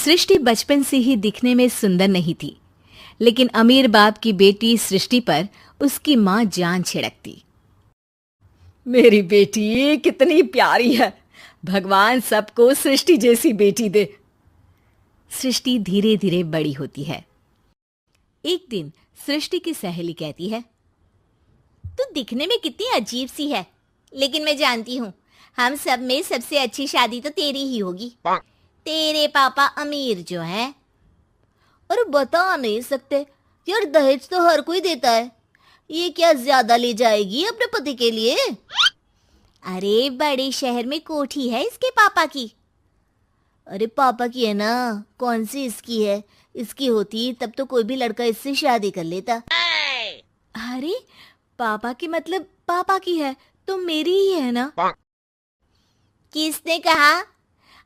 सृष्टि बचपन से ही दिखने में सुंदर नहीं थी, लेकिन अमीर बाप की बेटी सृष्टि पर उसकी माँ जान छिड़कती। मेरी बेटी कितनी प्यारी है, भगवान सबको सृष्टि जैसी बेटी दे। सृष्टि धीरे धीरे बड़ी होती है। एक दिन सृष्टि की सहेली कहती है, तू दिखने में कितनी अजीब सी है, लेकिन मैं जानती हूँ हम सब में सबसे अच्छी शादी तो तेरी ही होगी। तेरे पापा अमीर जो है। और बता नहीं सकते यार, दहेज तो हर कोई देता है, ये क्या ज्यादा ले जाएगी अपने पति के लिए? अरे बड़े शहर में कोठी है इसके पापा की। अरे पापा की है ना, कौन सी इसकी है? इसकी होती तब तो कोई भी लड़का इससे शादी कर लेता। अरे पापा की मतलब पापा की है तो मेरी ही है ना? किसने कहा?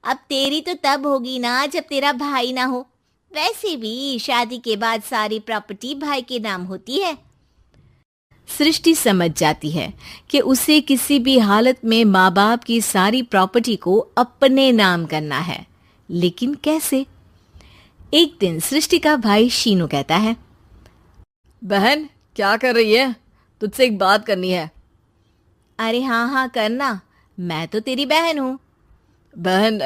अब तेरी तो तब होगी ना जब तेरा भाई ना हो। वैसे भी शादी के बाद सारी प्रॉपर्टी भाई के नाम होती है। सृष्टि समझ जाती है कि उसे किसी भी हालत में माँ बाप की सारी प्रॉपर्टी को अपने नाम करना है, लेकिन कैसे? एक दिन सृष्टि का भाई शीनू कहता है, बहन क्या कर रही है? तुझसे एक बात करनी है। अरे हाँ हाँ करना, मैं तो तेरी बहन हूँ। बहन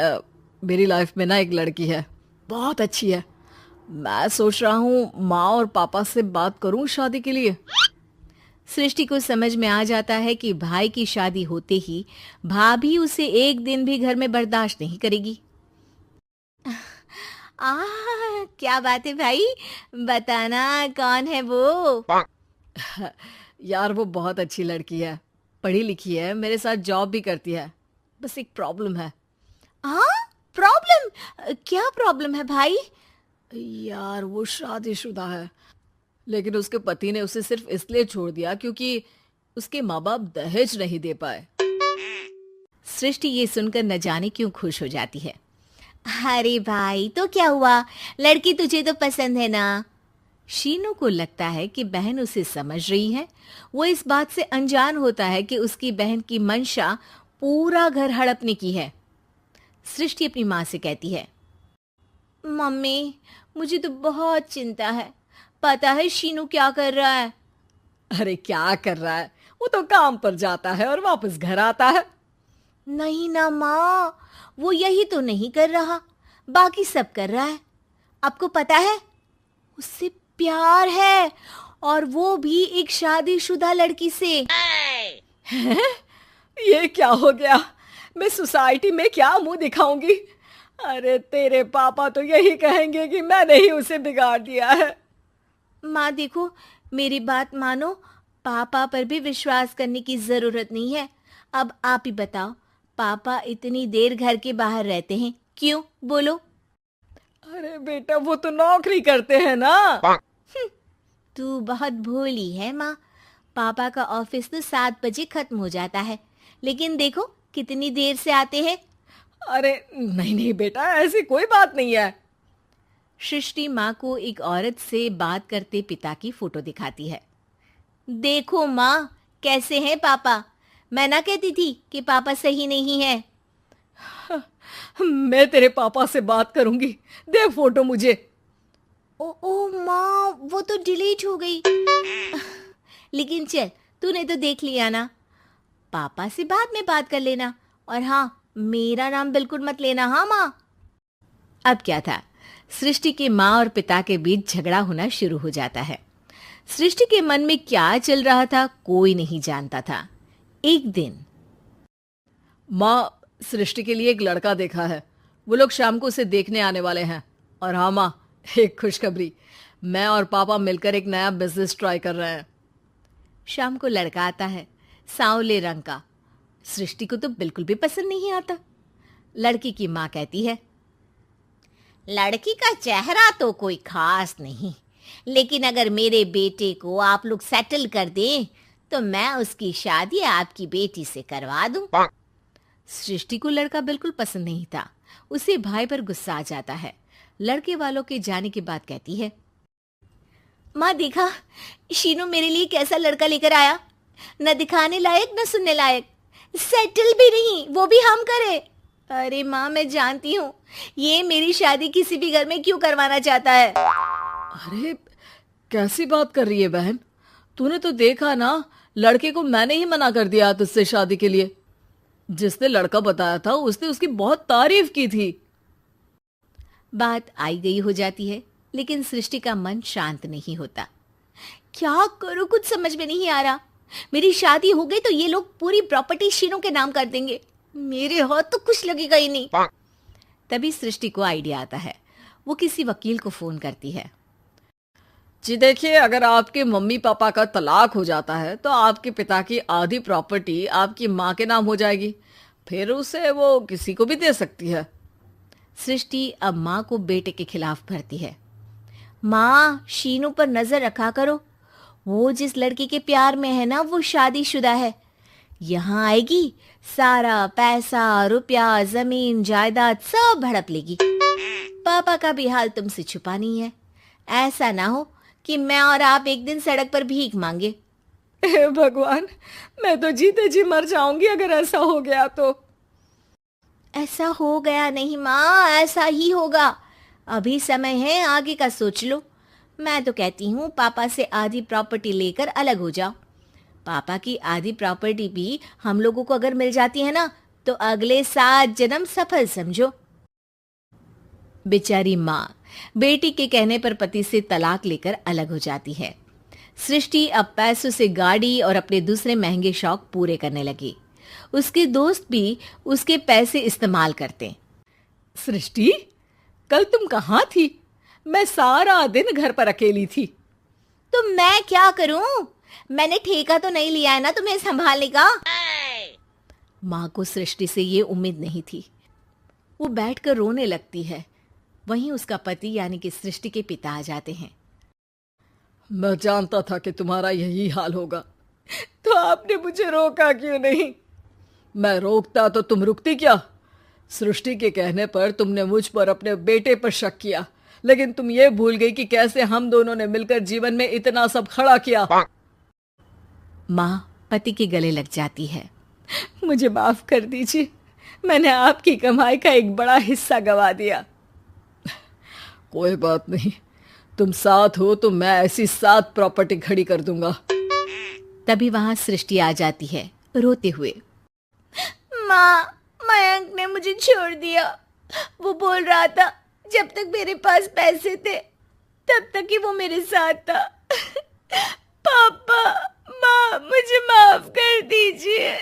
मेरी लाइफ में ना एक लड़की है, बहुत अच्छी है। मैं सोच रहा हूँ माँ और पापा से बात करूँ शादी के लिए। सृष्टि को समझ में आ जाता है कि भाई की शादी होते ही भाभी उसे एक दिन भी घर में बर्दाश्त नहीं करेगी। क्या बात है भाई, बताना कौन है वो? यार वो बहुत अच्छी लड़की है, पढ़ी लिखी है, मेरे साथ जॉब भी करती है। बस एक प्रॉब्लम है। हाँ प्रॉब्लम? क्या प्रॉब्लम है भाई? यार वो शादीशुदा है, लेकिन उसके पति ने उसे सिर्फ इसलिए छोड़ दिया क्योंकि उसके माँ बाप दहेज नहीं दे पाए। सृष्टि ये सुनकर न जाने क्यों खुश हो जाती है। अरे भाई तो क्या हुआ, लड़की तुझे तो पसंद है ना? शीनू को लगता है कि बहन उसे समझ रही है। वो इस बात से अनजान होता है कि उसकी बहन की मंशा पूरा घर हड़पने की है। सृष्टि अपनी माँ से कहती है, मम्मी मुझे तो बहुत चिंता है। पता है शीनू क्या कर रहा है? अरे क्या कर रहा है? वो तो काम पर जाता है और वापस घर आता है। नहीं ना माँ, वो यही तो नहीं कर रहा, बाकी सब कर रहा है। आपको पता है उससे प्यार है, और वो भी एक शादीशुदा लड़की से। हैं? ये क्या हो गया? मैं सोसाइटी में क्या मुंह दिखाऊंगी? अरे तेरे पापा तो यही कहेंगे कि मैंने ही उसे बिगाड़ दिया है। माँ देखो, मेरी बात मानो, पापा पर भी विश्वास करने की जरूरत नहीं है। अब आप ही बताओ, पापा इतनी देर घर के बाहर रहते हैं क्यों? बोलो। अरे बेटा वो तो नौकरी करते हैं ना। तू बहुत भोली है माँ। पापा का ऑफिस तो 7 बजे खत्म हो जाता है, लेकिन देखो कितनी देर से आते हैं। अरे नहीं नहीं बेटा, ऐसी कोई बात नहीं है। सृष्टि माँ को एक औरत से बात करते पिता की फोटो दिखाती है। देखो माँ कैसे हैं पापा, मैं ना कहती थी कि पापा सही नहीं है। मैं तेरे पापा से बात करूंगी, दे फोटो मुझे। ओ माँ, वो तो डिलीट हो गई। लेकिन चल, तूने तो देख लिया ना, पापा से बाद में बात कर लेना। और हाँ, मेरा नाम बिल्कुल मत लेना। हाँ माँ। अब क्या था, सृष्टि के माँ और पिता के बीच झगड़ा होना शुरू हो जाता है। सृष्टि के मन में क्या चल रहा था कोई नहीं जानता था। एक दिन, माँ सृष्टि के लिए एक लड़का देखा है, वो लोग शाम को उसे देखने आने वाले हैं। और हाँ माँ, एक खुशखबरी, मैं और पापा मिलकर एक नया बिजनेस ट्राई कर रहे हैं। शाम को लड़का आता है, सांवले रंग का। सृष्टि को तो बिल्कुल भी पसंद नहीं आता। लड़की की माँ कहती है, लड़की का चेहरा तो कोई खास नहीं, लेकिन अगर मेरे बेटे को आप लोग सेटल कर दें तो मैं उसकी शादी आपकी बेटी से करवा दूं। सृष्टि को लड़का बिल्कुल पसंद नहीं था। उसे भाई पर गुस्सा आ जाता है। लड़के वालों के जाने के बाद कहती है, माँ देखा शीनू मेरे लिए कैसा लड़का लेकर आया, न दिखाने लायक न सुनने लायक, सेटल भी नहीं, वो भी हम करे। अरे माँ, मैं जानती हूँ ये मेरी शादी किसी भी घर में क्यों करवाना चाहता है। अरे कैसी बात कर रही है बहन? तूने तो देखा ना, लड़के को मैंने ही मना कर दिया तुझसे शादी के लिए। जिसने लड़का बताया था उसने उसकी बहुत तारीफ की थी। बात आई गई हो जाती है, लेकिन सृष्टि का मन शांत नहीं होता। क्या करूँ, कुछ समझ में नहीं आ रहा। मेरी शादी हो गई तो ये लोग पूरी प्रॉपर्टी शीनू के नाम कर देंगे। मेरे हाथ तो कुछ लगेगा ही नहीं। तभी सृष्टि को आइडिया आता है। वो किसी वकील को फोन करती है। जी देखिए, अगर आपके मम्मी पापा का तलाक हो जाता है तो आपके पिता की आधी प्रॉपर्टी आपकी माँ के नाम हो जाएगी। फिर उसे वो किसी को भी दे सकती है। सृष्टि अब माँ को बेटे के खिलाफ भरती है। माँ, शीनू पर नजर रखा करो। वो जिस लड़की के प्यार में है ना, वो शादीशुदा है। यहाँ आएगी, सारा पैसा, रुपया, जमीन, जायदाद सब हड़प लेगी। पापा का भी हाल तुमसे छुपा नहीं है। ऐसा ना हो कि मैं और आप एक दिन सड़क पर भीख मांगे। हे भगवान, मैं तो जीते जी मर जाऊंगी अगर ऐसा हो गया तो। ऐसा हो गया नहीं माँ, ऐसा ही होगा। अभी समय है, आगे का सोच लो। मैं तो कहती हूँ पापा से आधी प्रॉपर्टी लेकर अलग हो जाओ। पापा की आधी प्रॉपर्टी भी हम लोगों को अगर मिल जाती है ना, तो अगले 7 जन्म सफल समझो। बेचारी माँ बेटी के कहने पर पति से तलाक लेकर अलग हो जाती है। सृष्टि अब पैसों से गाड़ी और अपने दूसरे महंगे शौक पूरे करने लगी। उसके दोस्त भी उसके पैसे इस्तेमाल करते। सृष्टि, कल तुम कहाँ थी? मैं सारा दिन घर पर अकेली थी। तो मैं क्या करूं? मैंने ठेका तो नहीं लिया है ना तुम्हें संभालने का। माँ को सृष्टि से ये उम्मीद नहीं थी। वो बैठकर रोने लगती है। वहीं उसका पति यानी कि सृष्टि के पिता आ जाते हैं। मैं जानता था कि तुम्हारा यही हाल होगा, तो आपने मुझे रोका क्यों नहीं? मैं रोकता तो तुम रुकती क्या? सृष्टि के कहने पर तुमने मुझ पर, अपने बेटे पर शक किया, लेकिन तुम ये भूल गई कि कैसे हम दोनों ने मिलकर जीवन में इतना सब खड़ा किया। माँ पति के गले लग जाती है। मुझे माफ कर दीजिए, मैंने आपकी कमाई का एक बड़ा हिस्सा गवा दिया। कोई बात नहीं, तुम साथ हो तो मैं ऐसी 7 प्रॉपर्टी खड़ी कर दूंगा। तभी वहां सृष्टि आ जाती है रोते हुए। माँ, मयंक ने मुझे छोड़ दिया। वो बोल रहा था जब तक मेरे पास पैसे थे तब तक ही वो मेरे साथ था। पापा, माँ, मुझे माफ कर दीजिए।